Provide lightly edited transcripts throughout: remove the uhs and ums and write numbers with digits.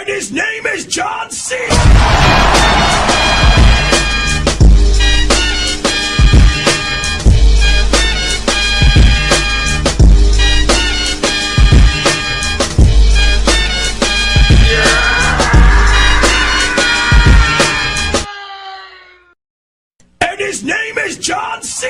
And his name is John C. And his name is John C.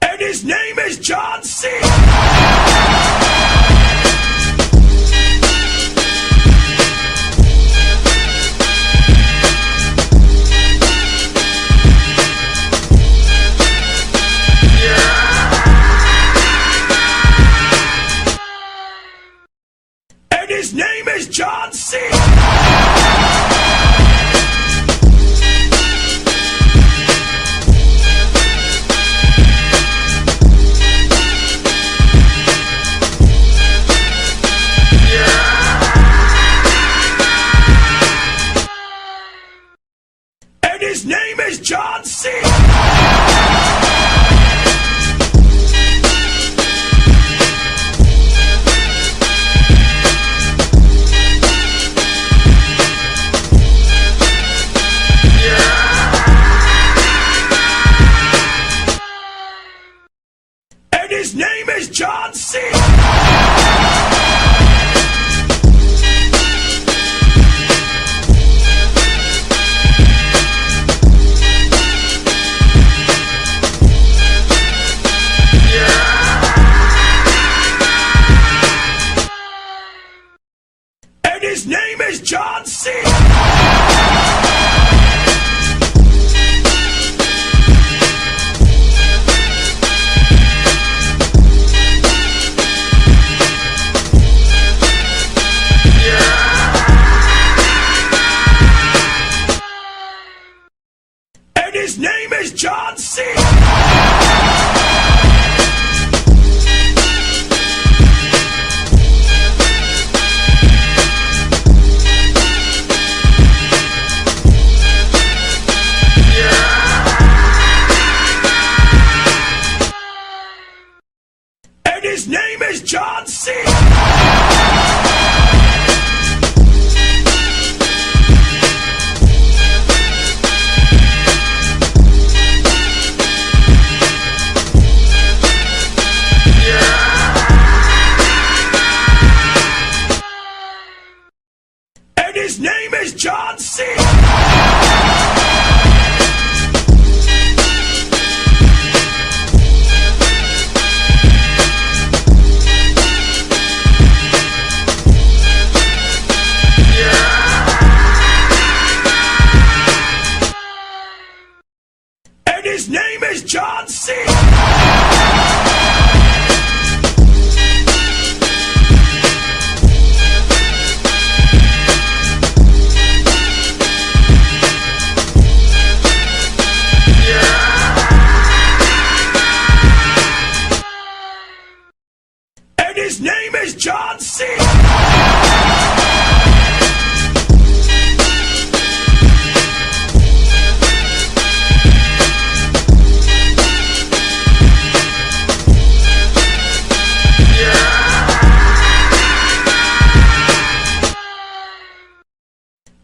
And his name is John C. And his name is John C. And his name is John C. And his name is John C. And his name is John C. And his name is John C. And his name is John C. And his name is John C. And his name is John C. And his name is John C.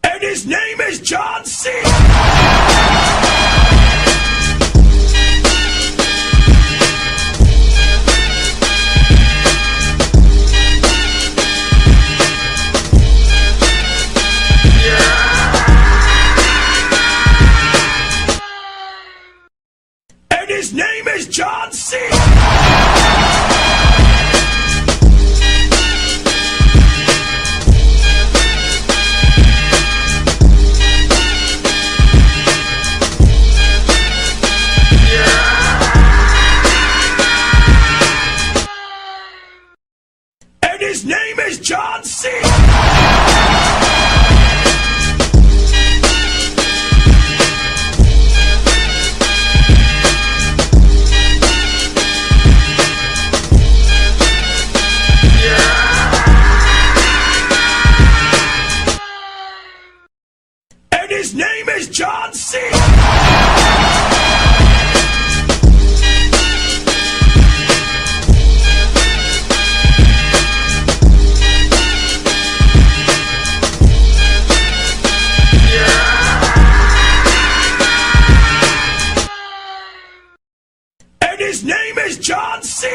And his name is John C. And his name is John C. And his name is John C. is John C. And his name is John C.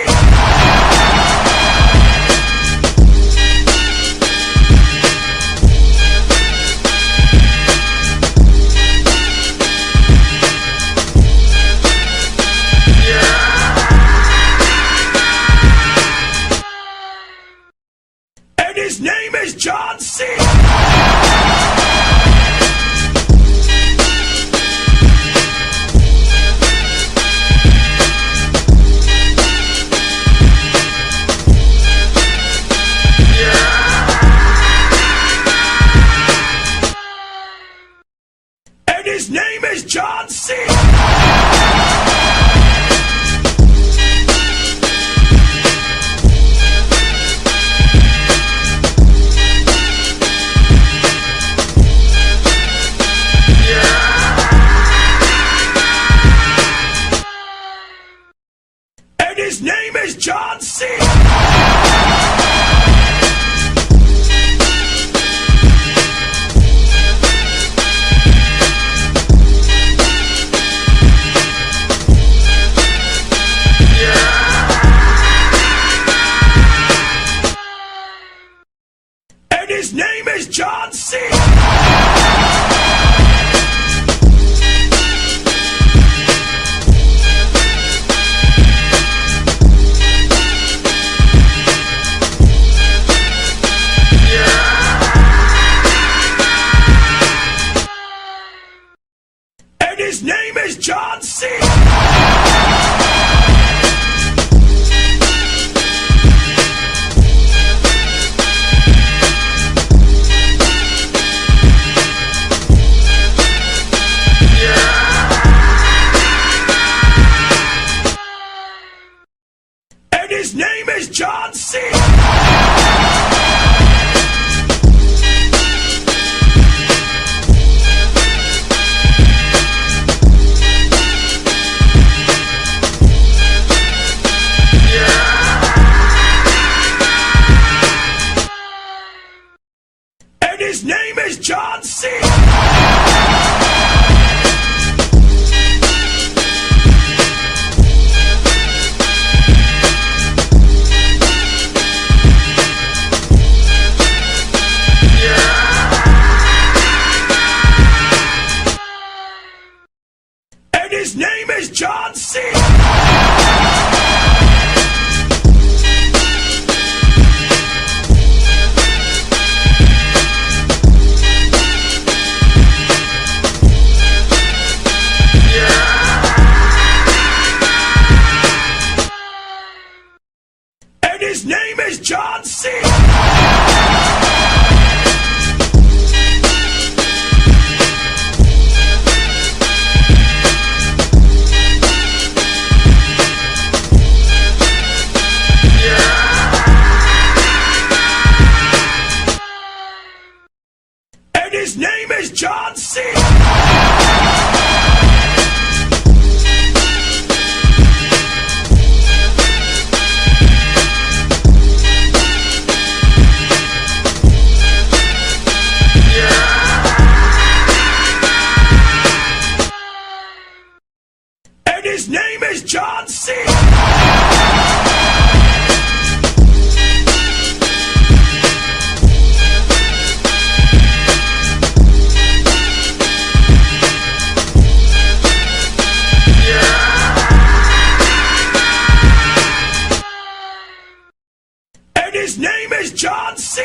And his name is John C. And his name is John C. And his name is John C. And his name is John C. And his name is John C. And his name is John C. And his name is John C. And his name is John C. And his name is John C. And his name is John C. And his name is John C. And his name is John C.